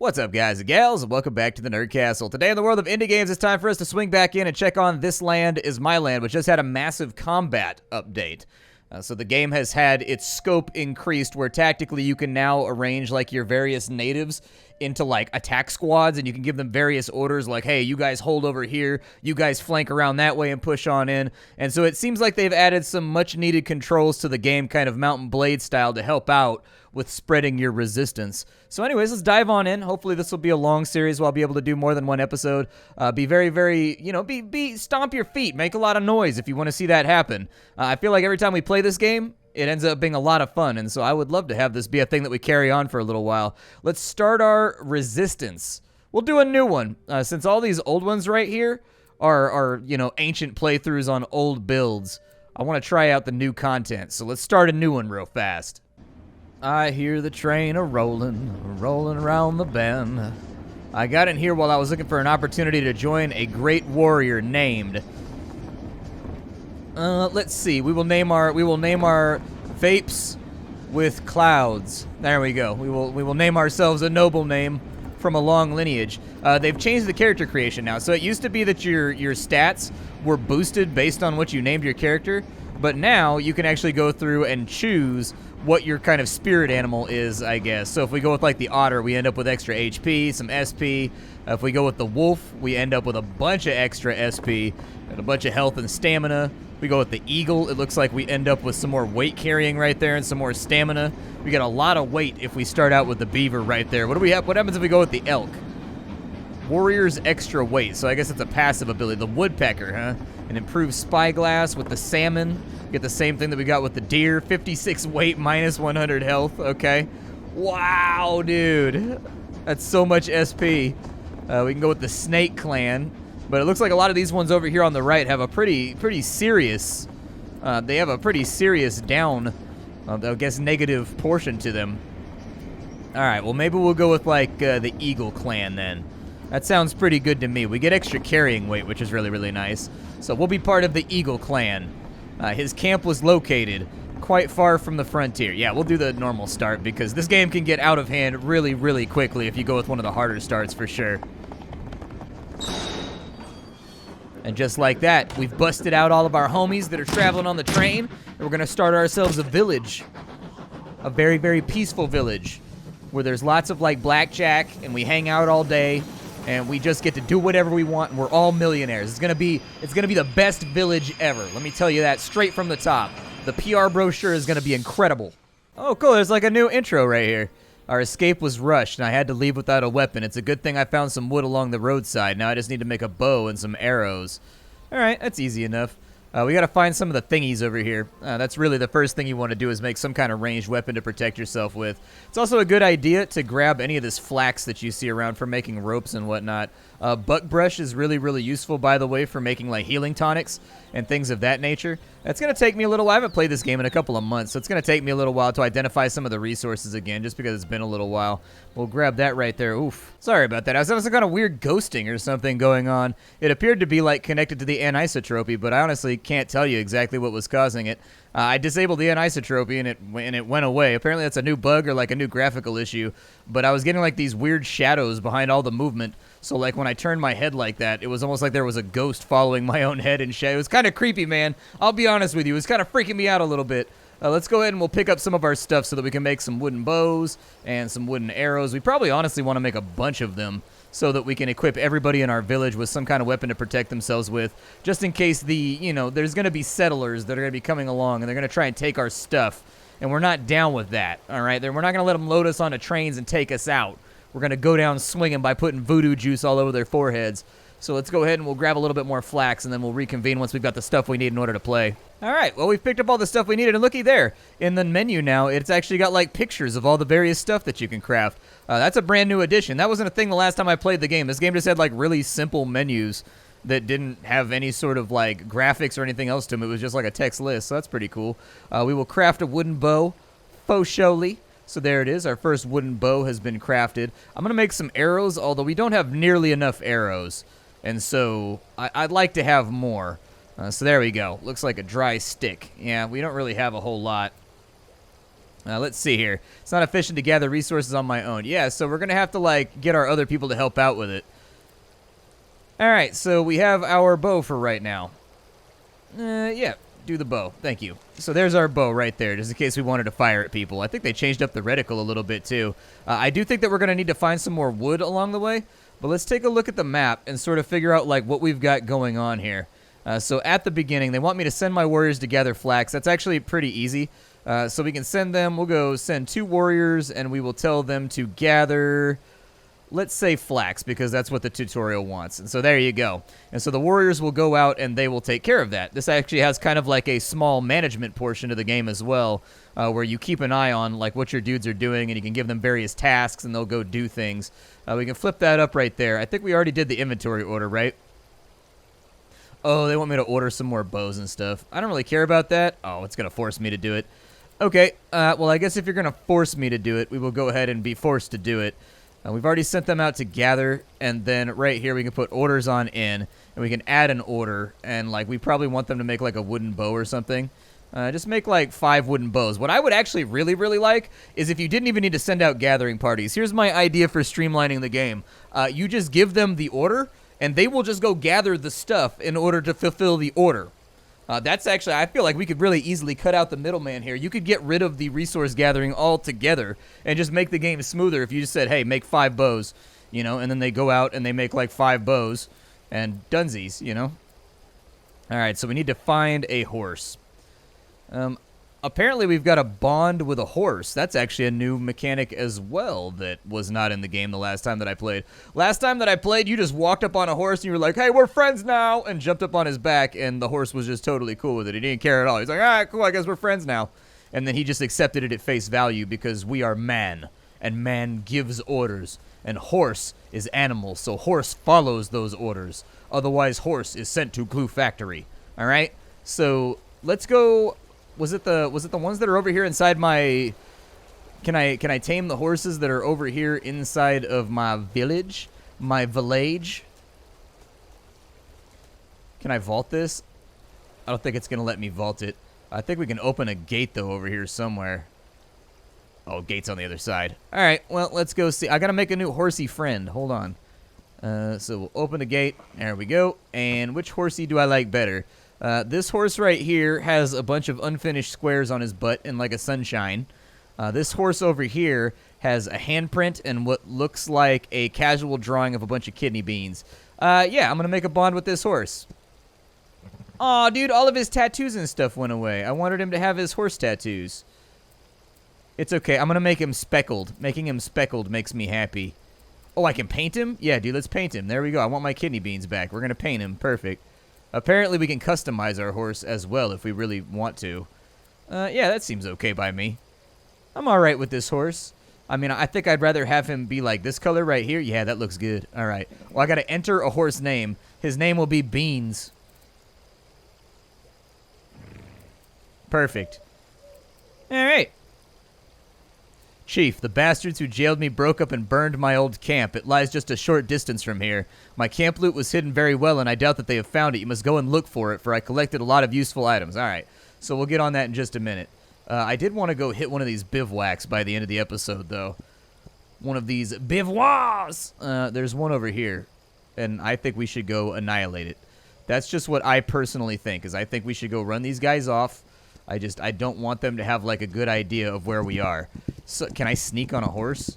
What's up, guys and gals, and welcome back to the Nerd Castle. Today in the world of indie games, it's time for us to swing back in and check on This Land Is My Land, which just had a massive combat update. So the game has had its scope increased, where tactically you can now arrange like your various natives into like attack squads, and you can give them various orders like, hey, you guys hold over here, you guys flank around that way and push on in. And so it seems like they've added some much needed controls to the game, kind of Mountain Blade style, to help out with spreading your resistance. So anyways, let's dive on in. Hopefully this will be a long series where I'll be able to do more than one episode. Be very, very, stomp your feet, make a lot of noise if you want to see that happen. I feel like every time we play this game, it ends up being a lot of fun, and so I would love to have this be a thing that we carry on for a little while. Let's start our resistance. We'll do a new one, since all these old ones right here are ancient playthroughs on old builds. I want to try out the new content, so let's start a new one real fast. I hear the train a-rollin', rollin' around the bend. I got in here while I was looking for an opportunity to join a great warrior named... let's see. We will name our vapes with clouds. There we go. We will name ourselves a noble name from a long lineage. They've changed the character creation now. So it used to be that your stats were boosted based on what you named your character, but now you can actually go through and choose what your kind of spirit animal is, I guess. So if we go with like the otter, we end up with extra HP, some SP. If we go with the wolf, we end up with a bunch of extra SP and a bunch of health and stamina. If we go with the eagle, it looks like we end up with some more weight carrying right there and some more stamina. We get a lot of weight if we start out with the beaver right there. What do we have? What happens if we go with the elk? Warrior's extra weight, so I guess it's a passive ability. The woodpecker, huh? An improved spyglass with the salmon. Get the same thing that we got with the deer. 56 weight, minus 100 health. Okay. Wow, dude. That's so much SP. We can go with the snake clan. But it looks like a lot of these ones over here on the right have a pretty serious... they have a pretty serious down, I guess, negative portion to them. Alright, well, maybe we'll go with, like, the eagle clan, then. That sounds pretty good to me. We get extra carrying weight, which is really, really nice. So we'll be part of the eagle clan. His camp was located quite far from the frontier. Yeah, we'll do the normal start, because this game can get out of hand really, really quickly if you go with one of the harder starts, for sure. And just like that, we've busted out all of our homies that are traveling on the train, and we're going to start ourselves a village. A very, very peaceful village, where there's lots of, like, blackjack, and we hang out all day, and we just get to do whatever we want, and we're all millionaires. It's gonna be the best village ever. Let me tell you that straight from the top. The PR brochure is gonna be incredible. Oh, cool, there's like a new intro right here. Our escape was rushed, and I had to leave without a weapon. It's a good thing I found some wood along the roadside. Now I just need to make a bow and some arrows. All right, that's easy enough. We gotta find some of the thingies over here. That's really the first thing you want to do, is make some kind of ranged weapon to protect yourself with. It's also a good idea to grab any of this flax that you see around for making ropes and whatnot. Buckbrush is really, really useful, by the way, for making like healing tonics and things of that nature. It's gonna take me a little while. I haven't played this game in a couple of months, so it's gonna take me a little while to identify some of the resources again, just because it's been a little while. We'll grab that right there. Oof. Sorry about that. I was having some kind of weird ghosting or something going on. It appeared to be like connected to the anisotropy, but I honestly can't tell you exactly what was causing it. I disabled the anisotropy and it went away. Apparently that's a new bug or like a new graphical issue, but I was getting like these weird shadows behind all the movement. So like when I turned my head like that, it was almost like there was a ghost following my own head and shadow. It was kind of creepy, man. I'll be honest with you. It was kind of freaking me out a little bit. Let's go ahead and we'll pick up some of our stuff so that we can make some wooden bows and some wooden arrows. We probably honestly want to make a bunch of them so that we can equip everybody in our village with some kind of weapon to protect themselves with, just in case there's going to be settlers that are going to be coming along and they're going to try and take our stuff, and we're not down with that, all right? We're not going to let them load us onto trains and take us out. We're going to go down swinging by putting voodoo juice all over their foreheads. So let's go ahead and we'll grab a little bit more flax, and then we'll reconvene once we've got the stuff we need in order to play. All right, well, we've picked up all the stuff we needed, and looky there. In the menu now, it's actually got, like, pictures of all the various stuff that you can craft. That's a brand new addition. That wasn't a thing the last time I played the game. This game just had, like, really simple menus that didn't have any sort of, like, graphics or anything else to them. It was just, like, a text list, so that's pretty cool. We will craft a wooden bow, faux surely. So there it is. Our first wooden bow has been crafted. I'm going to make some arrows, although we don't have nearly enough arrows. And so I'd like to have more. So there we go. Looks like a dry stick. Yeah, we don't really have a whole lot. Let's see here. It's not efficient to gather resources on my own. Yeah, so we're going to have to, like, get our other people to help out with it. All right, so we have our bow for right now. Yeah, do the bow. Thank you. So there's our bow right there, just in case we wanted to fire at people. I think they changed up the reticle a little bit, too. I do think that we're going to need to find some more wood along the way, but let's take a look at the map and sort of figure out, like, what we've got going on here. So at the beginning, they want me to send my warriors to gather flax. That's actually pretty easy. So we can send them, we'll go send 2 warriors, and we will tell them to gather, let's say flax, because that's what the tutorial wants. And so there you go. And so the warriors will go out, and they will take care of that. This actually has kind of like a small management portion of the game as well, where you keep an eye on like what your dudes are doing, and you can give them various tasks, and they'll go do things. We can flip that up right there. I think we already did the inventory order, right? Oh, they want me to order some more bows and stuff. I don't really care about that. Oh, it's going to force me to do it. Okay, well, I guess if you're going to force me to do it, we will go ahead and be forced to do it. We've already sent them out to gather, and then right here we can put orders on in, and we can add an order, and, like, we probably want them to make, like, a wooden bow or something. Just make, like, 5 wooden bows. What I would actually really, really like is if you didn't even need to send out gathering parties. Here's my idea for streamlining the game. You just give them the order, and they will just go gather the stuff in order to fulfill the order. That's actually, I feel like we could really easily cut out the middleman here. You could get rid of the resource gathering altogether and just make the game smoother if you just said, hey, make 5 bows, you know, and then they go out and they make like 5 bows and dunsies, you know. All right, so we need to find a horse. Apparently we've got a bond with a horse. That's actually a new mechanic as well that was not in the game the last time that I played. Last time that I played, you just walked up on a horse and you were like, hey, we're friends now, and jumped up on his back, and the horse was just totally cool with it. He didn't care at all. He's like, all right, cool, I guess we're friends now. And then he just accepted it at face value because we are man, and man gives orders, and horse is animal, so horse follows those orders. Otherwise, horse is sent to glue factory. All right? So let's go. Was it the ones that are over here inside my... Can I tame the horses that are over here inside of my village? My village? Can I vault this? I don't think it's going to let me vault it. I think we can open a gate, though, over here somewhere. Oh, gate's on the other side. All right, well, let's go see. I got to make a new horsey friend. Hold on. So we'll open the gate. There we go. And which horsey do I like better? This horse right here has a bunch of unfinished squares on his butt and like a sunshine. This horse over here has a handprint and what looks like a casual drawing of a bunch of kidney beans. Yeah, I'm going to make a bond with this horse. Aw, dude, all of his tattoos and stuff went away. I wanted him to have his horse tattoos. It's okay. I'm going to make him speckled. Making him speckled makes me happy. Oh, I can paint him? Yeah, dude, let's paint him. There we go. I want my kidney beans back. We're going to paint him. Perfect. Apparently, we can customize our horse as well if we really want to. Yeah, that seems okay by me. I'm all right with this horse. I mean, I think I'd rather have him be like this color right here. Yeah, that looks good. All right. Well, I got to enter a horse name. His name will be Beans. Perfect. All right. Chief, the bastards who jailed me broke up and burned my old camp. It lies just a short distance from here. My camp loot was hidden very well, and I doubt that they have found it. You must go and look for it, for I collected a lot of useful items. All right, so we'll get on that in just a minute. I did want to go hit one of these bivouacs by the end of the episode, though. One of these bivouacs! There's one over here, and I think we should go annihilate it. That's just what I personally think, is I think we should go run these guys off. I don't want them to have, like, a good idea of where we are. So, can I sneak on a horse?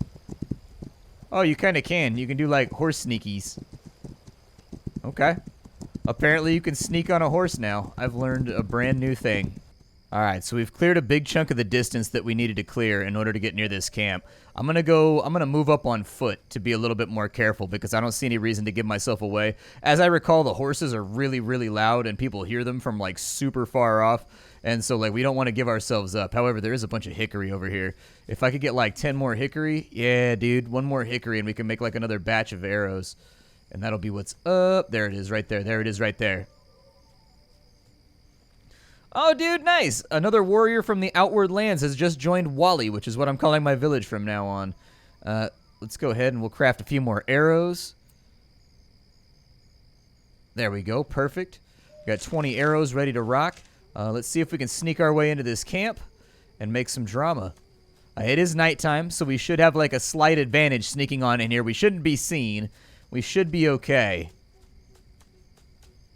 Oh, you kind of can. You can do, like, horse sneakies. Okay. Apparently you can sneak on a horse now. I've learned a brand new thing. Alright, so we've cleared a big chunk of the distance that we needed to clear in order to get near this camp. I'm gonna move up on foot to be a little bit more careful because I don't see any reason to give myself away. As I recall, the horses are really, really loud and people hear them from, like, super far off. And so, like, we don't want to give ourselves up. However, there is a bunch of hickory over here. If I could get, like, 10 more hickory, yeah, dude, 1 more hickory and we can make, like, another batch of arrows. And that'll be what's up. There it is right there. There it is right there. Oh, dude, nice. Another warrior from the Outward Lands has just joined Wally, which is what I'm calling my village from now on. Let's go ahead and we'll craft a few more arrows. There we go. Perfect. Got 20 arrows ready to rock. Let's see if we can sneak our way into this camp and make some drama. It is nighttime, so we should have like a slight advantage sneaking on in here. We shouldn't be seen. We should be okay.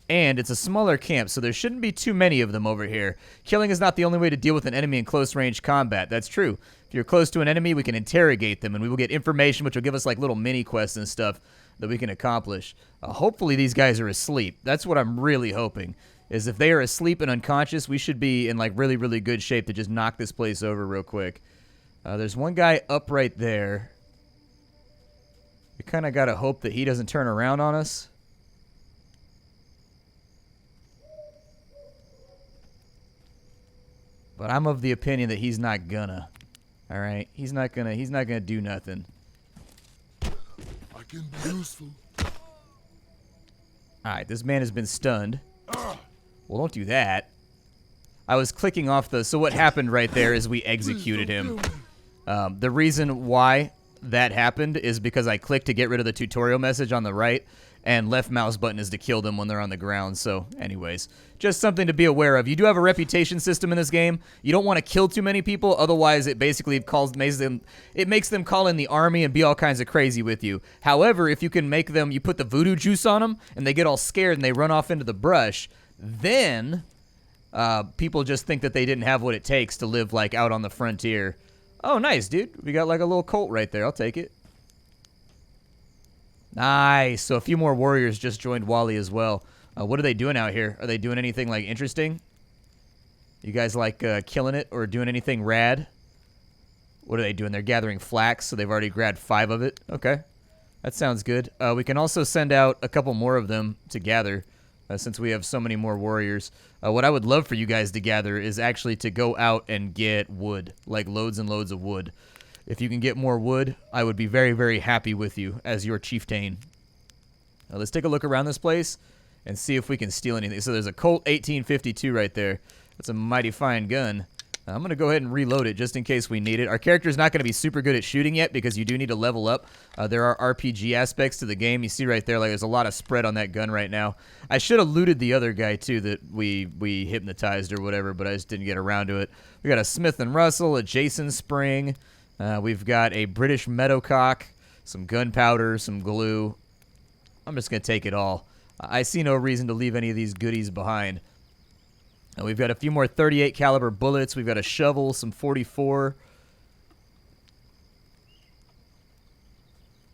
And it's a smaller camp, so there shouldn't be too many of them over here. Killing is not the only way to deal with an enemy in close-range combat. That's true. If you're close to an enemy, we can interrogate them, and we will get information, which will give us like little mini-quests and stuff that we can accomplish. Hopefully these guys are asleep. That's what I'm really hoping, is if they are asleep and unconscious, we should be in like really, really good shape to just knock this place over real quick. There's one guy up right there. We kind of got to hope that he doesn't turn around on us. But I'm of the opinion that he's not gonna. All right, he's not gonna do nothing. I can be useful. All right, this man has been stunned. Well, don't do that. I was clicking off the. So what happened right there is we executed him. The reason why that happened is because I clicked to get rid of the tutorial message on the right, and left mouse button is to kill them when they're on the ground. So anyways, just something to be aware of. You do have a reputation system in this game. You don't want to kill too many people, otherwise it basically makes them call in the army and be all kinds of crazy with you. However, if you can make them, you put the voodoo juice on them and they get all scared and they run off into the brush, then people just think that they didn't have what it takes to live like out on the frontier. Oh, nice, dude. We got like a little cult right there. I'll take it. Nice. So a few more warriors just joined Wally as well. What are they doing out here? Are they doing anything like interesting? You guys like killing it or doing anything rad? What are they doing? They're gathering flax, so they've already grabbed 5 of it. Okay. That sounds good. We can also send out a couple more of them to gather since we have so many more warriors. What I would love for you guys to gather is actually to go out and get wood, like loads and loads of wood. If you can get more wood, I would be very, very happy with you as your chieftain. Let's take a look around this place and see if we can steal anything. So there's a Colt 1852 right there. That's a mighty fine gun. I'm going to go ahead and reload it just in case we need it. Our character's not going to be super good at shooting yet because you do need to level up. There are RPG aspects to the game. You see right there, like there's a lot of spread on that gun right now. I should have looted the other guy too that we hypnotized or whatever, but I just didn't get around to it. We got a Smith & Russell, a Jason Spring. We've got a British Meadowcock, some gunpowder, some glue. I'm just going to take it all. I see no reason to leave any of these goodies behind. We've got a few more 38 caliber bullets. We've got a shovel, some 44.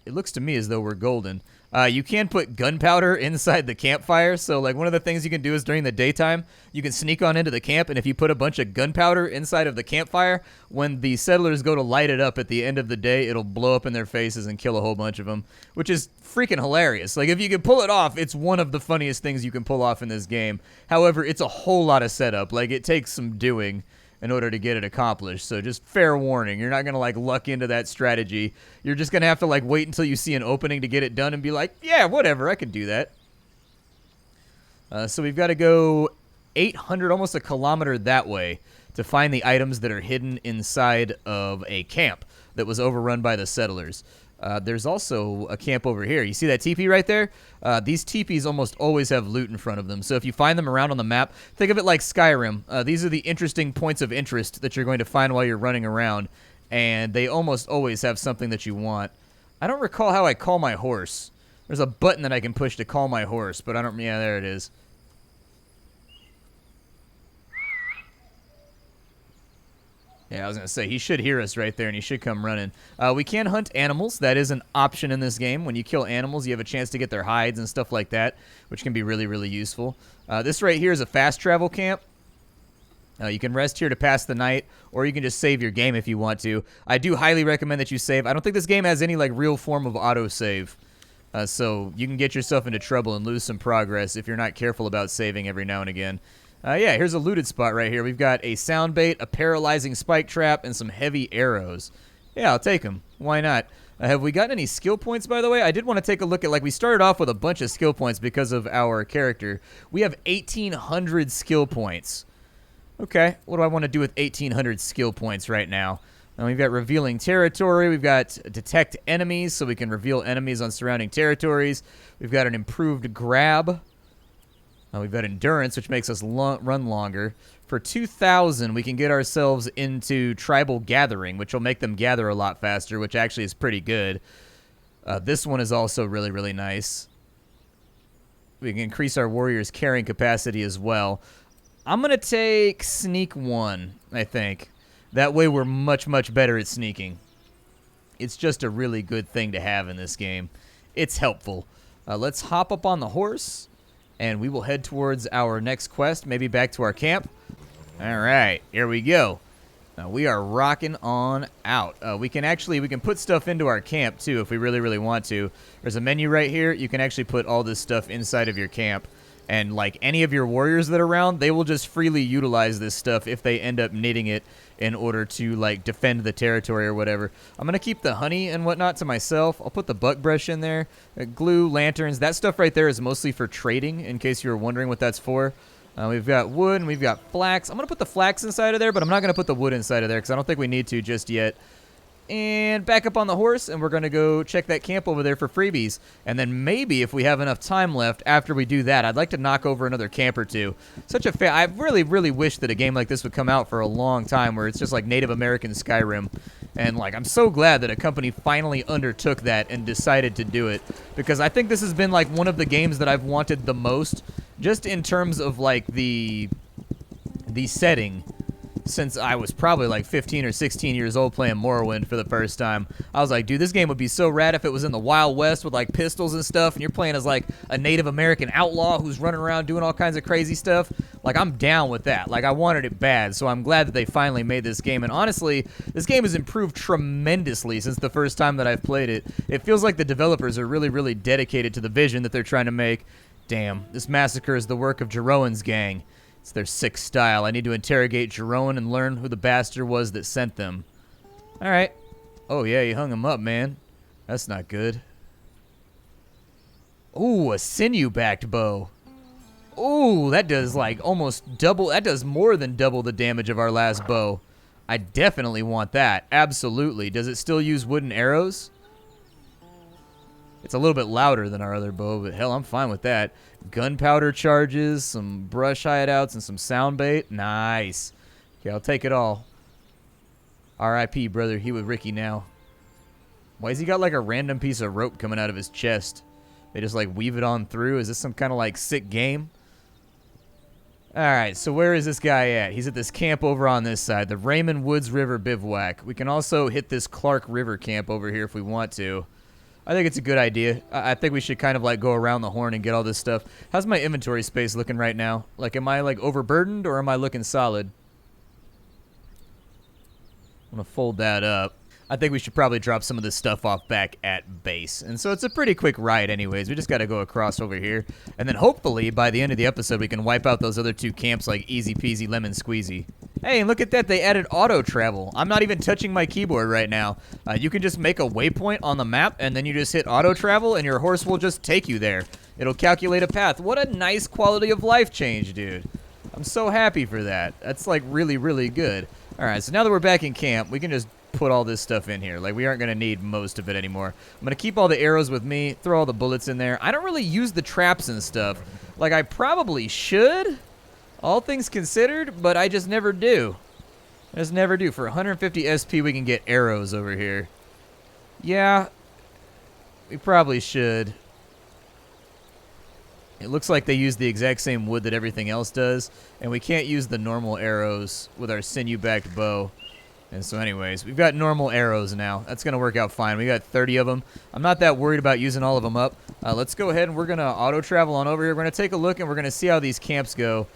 It looks to me as though we're golden. You can put gunpowder inside the campfire. So, like, one of the things you can do is during the daytime, you can sneak on into the camp, and if you put a bunch of gunpowder inside of the campfire, when the settlers go to light it up at the end of the day, it'll blow up in their faces and kill a whole bunch of them, which is freaking hilarious. Like, if you can pull it off, it's one of the funniest things you can pull off in this game. However, it's a whole lot of setup. Like, it takes some doing in order to get it accomplished. So just fair warning, you're not going to like luck into that strategy. You're just going to have to like wait until you see an opening to get it done and be like, yeah, whatever, I can do that. So we've got to go 800, almost a kilometer that way to find the items that are hidden inside of a camp that was overrun by the settlers. There's also a camp over here. You see that teepee right there? These teepees almost always have loot in front of them. So if you find them around on the map, think of it like Skyrim. These are the interesting points of interest that you're going to find while you're running around. And they almost always have something that you want. I don't recall how I call my horse. There's a button that I can push to call my horse, but I don't... Yeah, there it is. Yeah, I was going to say, he should hear us right there, and he should come running. We can hunt animals. That is an option in this game. When you kill animals, you have a chance to get their hides and stuff like that, which can be really, really useful. This right here is a fast travel camp. You can rest here to pass the night, or you can just save your game if you want to. I do highly recommend that you save. I don't think this game has any like real form of autosave. So you can get yourself into trouble and lose some progress if you're not careful about saving every now and again. Yeah, here's a looted spot right here. We've got a sound bait, a paralyzing spike trap, and some heavy arrows. Yeah, I'll take them. Why not? Have we gotten any skill points, by the way? I did want to take a look at, like, we started off with a bunch of skill points because of our character. We have 1,800 skill points. Okay, what do I want to do with 1,800 skill points right now? We've got revealing territory. We've got detect enemies, so we can reveal enemies on surrounding territories. We've got an improved grab. We've got endurance, which makes us run longer. For 2,000, we can get ourselves into tribal gathering, which will make them gather a lot faster, which actually is pretty good. This one is also really, really nice. We can increase our warriors' carrying capacity as well. I'm going to take sneak 1, I think. That way we're much, much better at sneaking. It's just a really good thing to have in this game. It's helpful. Let's hop up on the horse, and we will head towards our next quest, maybe back to our camp. All right, here we go. Now we are rocking on out. We can put stuff into our camp too if we really, really want to. There's a menu right here. You can actually put all this stuff inside of your camp. And like any of your warriors that are around, they will just freely utilize this stuff if they end up needing it in order to like defend the territory or whatever. I'm going to keep the honey and whatnot to myself. I'll put the buck brush in there. Glue, lanterns, that stuff right there is mostly for trading in case you were wondering what that's for. We've got wood and we've got flax. I'm going to put the flax inside of there, but I'm not going to put the wood inside of there because I don't think we need to just yet. And back up on the horse, and we're going to go check that camp over there for freebies. And then maybe if we have enough time left after we do that, I'd like to knock over another camp or two. I really, really wish that a game like this would come out for a long time where it's just like Native American Skyrim. And like, I'm so glad that a company finally undertook that and decided to do it. Because I think this has been like one of the games that I've wanted the most, just in terms of like the setting. Since I was probably like 15 or 16 years old playing Morrowind for the first time. I was like, dude, this game would be so rad if it was in the Wild West with like pistols and stuff, and you're playing as like a Native American outlaw who's running around doing all kinds of crazy stuff. Like, I'm down with that. Like, I wanted it bad, so I'm glad that they finally made this game. And honestly, this game has improved tremendously since the first time that I've played it. It feels like the developers are really, really dedicated to the vision that they're trying to make. Damn, this massacre is the work of Jeroen's gang. It's their sick style. I need to interrogate Jeroen and learn who the bastard was that sent them. All right. Oh, yeah, you hung him up, man. That's not good. Ooh, a sinew-backed bow. Ooh, that does like almost double. That does more than double the damage of our last bow. I definitely want that. Absolutely. Does it still use wooden arrows? It's a little bit louder than our other bow, but hell, I'm fine with that. Gunpowder charges, some brush hideouts, and some sound bait. Nice. Okay, I'll take it all. R.I.P., brother. He with Ricky now. Why has he got like a random piece of rope coming out of his chest? They just like weave it on through. Is this some kind of like sick game? Alright, so where is this guy at? He's at this camp over on this side, the Raymond Woods River Bivouac. We can also hit this Clark River camp over here if we want to. I think it's a good idea. I think we should kind of like go around the horn and get all this stuff. How's my inventory space looking right now? Like, am I like overburdened or am I looking solid? I'm going to fold that up. I think we should probably drop some of this stuff off back at base. And so it's a pretty quick ride anyways. We just got to go across over here. And then hopefully by the end of the episode we can wipe out those other two camps like easy peasy lemon squeezy. Hey, and look at that. They added auto travel. I'm not even touching my keyboard right now. You can just make a waypoint on the map and then you just hit auto travel and your horse will just take you there. It'll calculate a path. What a nice quality of life change, dude. I'm so happy for that. That's like really, really good. All right, so now that we're back in camp, we can just put all this stuff in here. Like, we aren't going to need most of it anymore. I'm going to keep all the arrows with me, throw all the bullets in there. I don't really use the traps and stuff. Like, I probably should, all things considered, but I just never do. I just never do. For 150 SP, we can get arrows over here. Yeah, we probably should. It looks like they use the exact same wood that everything else does, and we can't use the normal arrows with our sinew-backed bow. And so anyways, we've got normal arrows now. That's going to work out fine. We got 30 of them. I'm not that worried about using all of them up. Let's go ahead and we're going to auto-travel on over here. We're going to take a look and we're going to see how these camps go.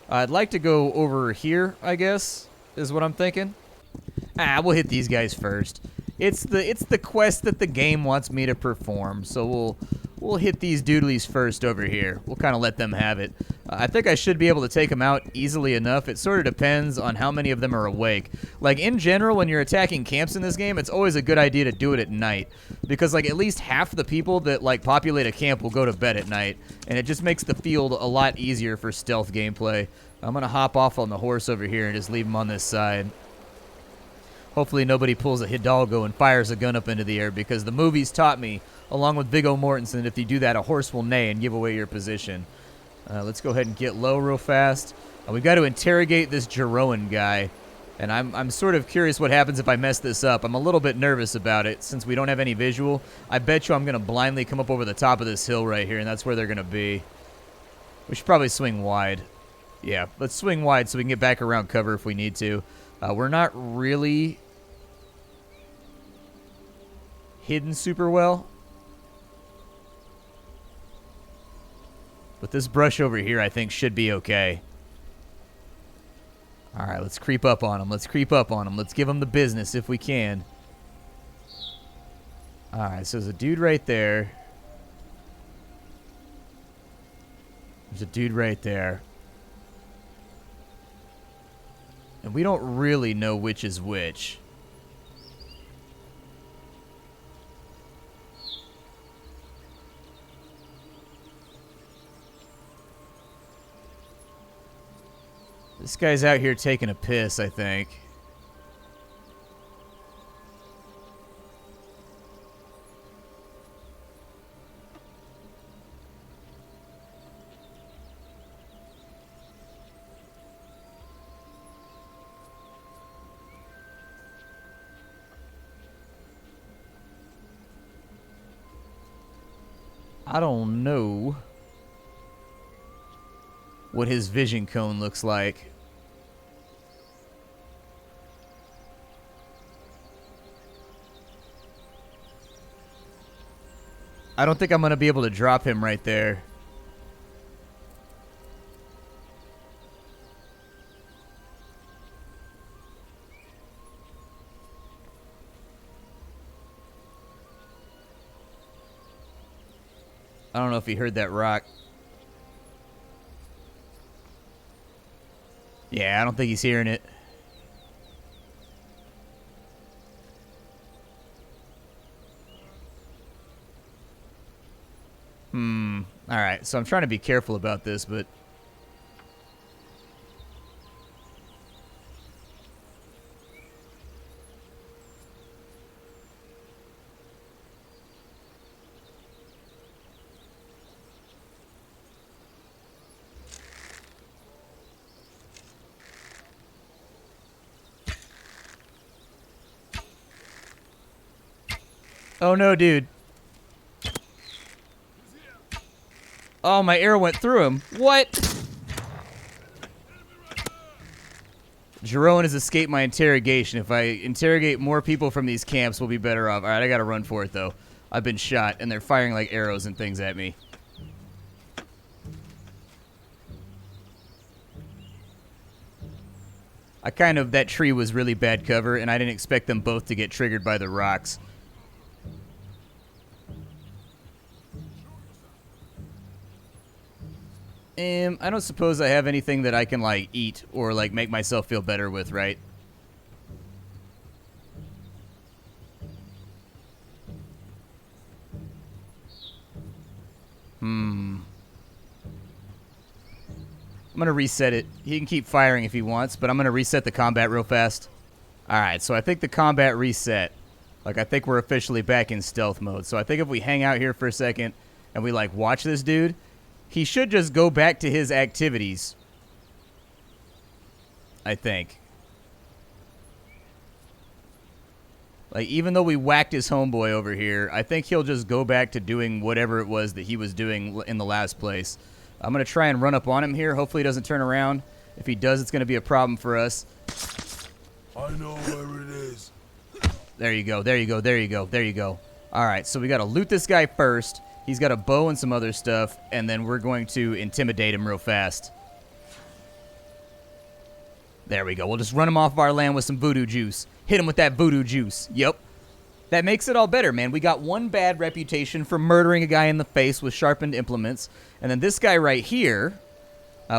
I'd like to go over here, I guess, is what I'm thinking. We'll hit these guys first. It's the quest that the game wants me to perform, so we'll hit these doodlies first over here. We'll kind of let them have it. I think I should be able to take them out easily enough. It sort of depends on how many of them are awake. Like, in general, when you're attacking camps in this game, it's always a good idea to do it at night. Because, like, at least half the people that, like, populate a camp will go to bed at night. And it just makes the field a lot easier for stealth gameplay. I'm going to hop off on the horse over here and just leave him on this side. Hopefully nobody pulls a Hidalgo and fires a gun up into the air, because the movies taught me, along with Viggo Mortensen, if you do that, a horse will neigh and give away your position. Let's go ahead and get low real fast. We got to interrogate this Jeroen guy. And I'm sort of curious what happens if I mess this up. I'm a little bit nervous about it since we don't have any visual. I bet you I'm going to blindly come up over the top of this hill right here, and that's where they're going to be. We should probably swing wide. Yeah, let's swing wide so we can get back around cover if we need to. We're not really hidden super well. But this brush over here I think should be okay. All right, let's creep up on him. Let's creep up on him. Let's give him the business if we can. All right, so there's a dude right there. There's a dude right there. And we don't really know which is which. This guy's out here taking a piss, I think. I don't know what his vision cone looks like. I don't think I'm going to be able to drop him right there. I don't know if he heard that rock. Yeah, I don't think he's hearing it. Alright, so I'm trying to be careful about this, but... Oh no, dude. Oh, my arrow went through him. What? Jeroen has escaped my interrogation. If I interrogate more people from these camps, we'll be better off. Alright, I gotta run for it, though. I've been shot, and they're firing, like, arrows and things at me. That tree was really bad cover, and I didn't expect them both to get triggered by the rocks. I don't suppose I have anything that I can, like, eat or, like, make myself feel better with, right? I'm gonna reset it. He can keep firing if he wants, but I'm gonna reset the combat real fast. Alright, so I think the combat reset. Like, I think we're officially back in stealth mode. So I think if we hang out here for a second and we, like, watch this dude... He should just go back to his activities. I think. Like, even though we whacked his homeboy over here, I think he'll just go back to doing whatever it was that he was doing in the last place. I'm going to try and run up on him here. Hopefully he doesn't turn around. If he does, it's going to be a problem for us. I know where it is. There you go. There you go. There you go. There you go. All right, so we got to loot this guy first. He's got a bow and some other stuff, and then we're going to intimidate him real fast. There we go. We'll just run him off our land with some voodoo juice. Hit him with that voodoo juice. Yep. That makes it all better, man. We got one bad reputation for murdering a guy in the face with sharpened implements. And then this guy right here,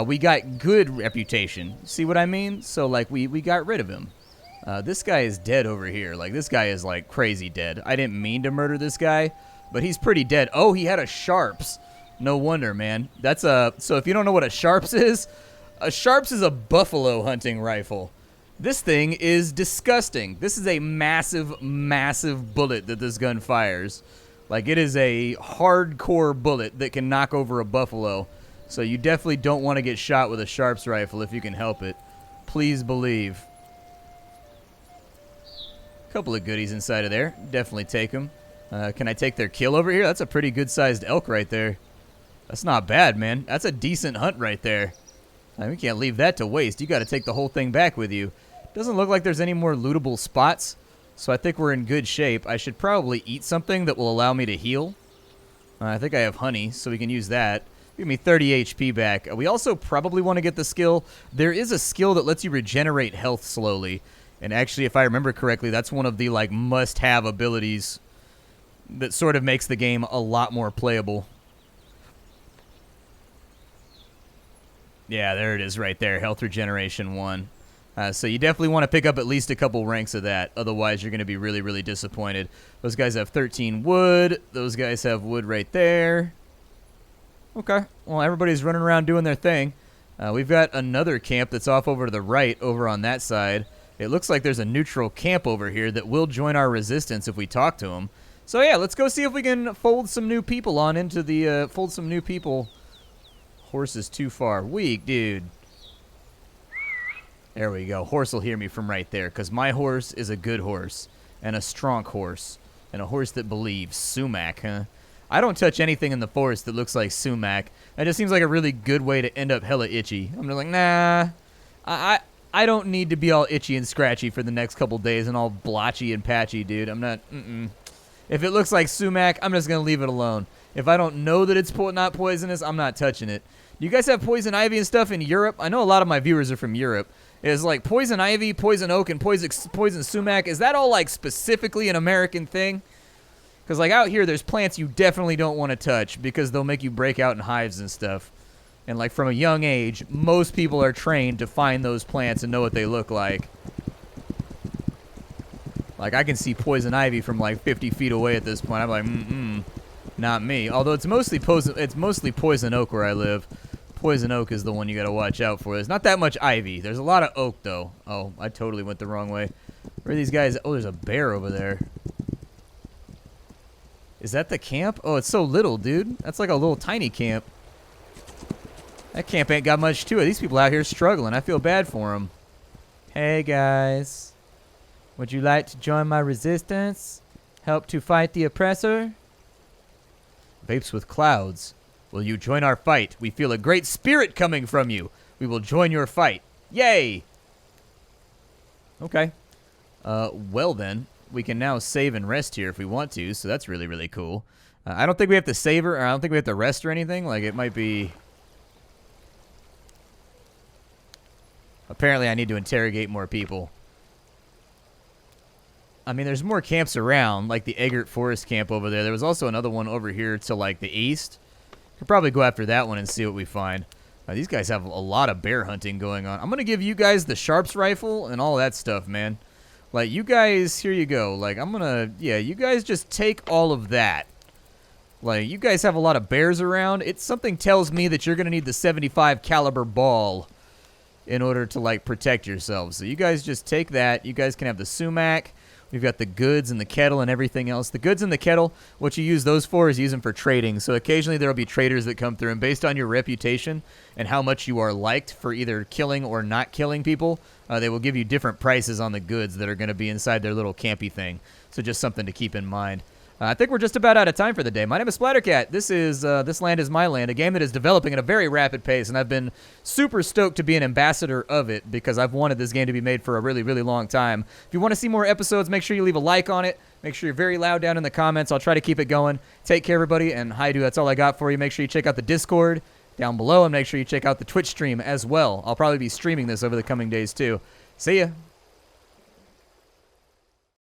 we got good reputation. See what I mean? So, like, we got rid of him. This guy is dead over here. Like, this guy is, like, crazy dead. I didn't mean to murder this guy. But he's pretty dead. Oh, he had a Sharps. No wonder, man. That's a... So if you don't know what a Sharps is a buffalo hunting rifle. This thing is disgusting. This is a massive, massive bullet that this gun fires. Like, it is a hardcore bullet that can knock over a buffalo. So you definitely don't want to get shot with a sharps rifle if you can help it. Please believe. Couple of goodies inside of there. Definitely take them. Can I take their kill over here? That's a pretty good-sized elk right there. That's not bad, man. That's a decent hunt right there. We can't leave that to waste. You got to take the whole thing back with you. Doesn't look like there's any more lootable spots, so I think we're in good shape. I should probably eat something that will allow me to heal. I think I have honey, so we can use that. Give me 30 HP back. We also probably want to get the skill. There is a skill that lets you regenerate health slowly. And actually, if I remember correctly, that's one of the like must-have abilities that sort of makes the game a lot more playable. Yeah, there it is right there. Health regeneration 1. So you definitely want to pick up at least a couple ranks of that. Otherwise, you're going to be really, really disappointed. Those guys have 13 wood. Those guys have wood right there. Okay. Well, everybody's running around doing their thing. We've got another camp that's off over to the right over on that side. It looks like there's a neutral camp over here that will join our resistance if we talk to them. So, yeah, let's go see if we can fold some new people on into the... fold some new people. Horse is too far. Weak, dude. There we go. Horse will hear me from right there, because my horse is a good horse, and a strong horse, and a horse that believes. Sumac, huh? I don't touch anything in the forest that looks like sumac. That just seems like a really good way to end up hella itchy. I'm just like, nah. I don't need to be all itchy and scratchy for the next couple days and all blotchy and patchy, dude. I'm not, If it looks like sumac, I'm just going to leave it alone. If I don't know that it's not poisonous, I'm not touching it. You guys have poison ivy and stuff in Europe? I know a lot of my viewers are from Europe. Is like poison ivy, poison oak, and poison sumac, is that all like specifically an American thing? Because like out here, there's plants you definitely don't want to touch because they'll make you break out in hives and stuff. And like from a young age, most people are trained to find those plants and know what they look like. Like I can see poison ivy from like 50 feet away at this point. I'm like, not me. Although it's mostly poison oak where I live. Poison oak is the one you gotta watch out for. There's not that much ivy. There's a lot of oak, though. Oh, I totally went the wrong way. Where are these guys? Oh, there's a bear over there. Is that the camp? Oh, it's so little, dude. That's like a little tiny camp. That camp ain't got much to it. These people out here struggling. I feel bad for them. Hey, guys. Would you like to join my resistance? Help to fight the oppressor? Vapes with clouds. Will you join our fight? We feel a great spirit coming from you. We will join your fight. Yay! Okay. Well then, we can now save and rest here if we want to, so that's really, really cool. I don't think we have to save or I don't think we have to rest or anything. Like, it might be... Apparently, I need to interrogate more people. I mean, there's more camps around, like the Eggert Forest camp over there. There was also another one over here to, like, the east. Could probably go after that one and see what we find. These guys have a lot of bear hunting going on. I'm going to give you guys the sharps rifle and all that stuff, man. Like, you guys, here you go. Like, I'm going to, yeah, you guys just take all of that. Like, you guys have a lot of bears around. Something tells me that you're going to need the 75 caliber ball in order to, like, protect yourselves. So you guys just take that. You guys can have the sumac. We've got the goods and the kettle and everything else. The goods and the kettle, what you use those for is use them for trading. So occasionally there will be traders that come through, and based on your reputation and how much you are liked for either killing or not killing people, they will give you different prices on the goods that are going to be inside their little campy thing. So just something to keep in mind. I think we're just about out of time for the day. My name is Splattercat. This Land Is My Land, a game that is developing at a very rapid pace, and I've been super stoked to be an ambassador of it because I've wanted this game to be made for a really, really long time. If you want to see more episodes, make sure you leave a like on it. Make sure you're very loud down in the comments. I'll try to keep it going. Take care, everybody, and hi, dude. That's all I got for you. Make sure you check out the Discord down below, and make sure you check out the Twitch stream as well. I'll probably be streaming this over the coming days, too. See ya.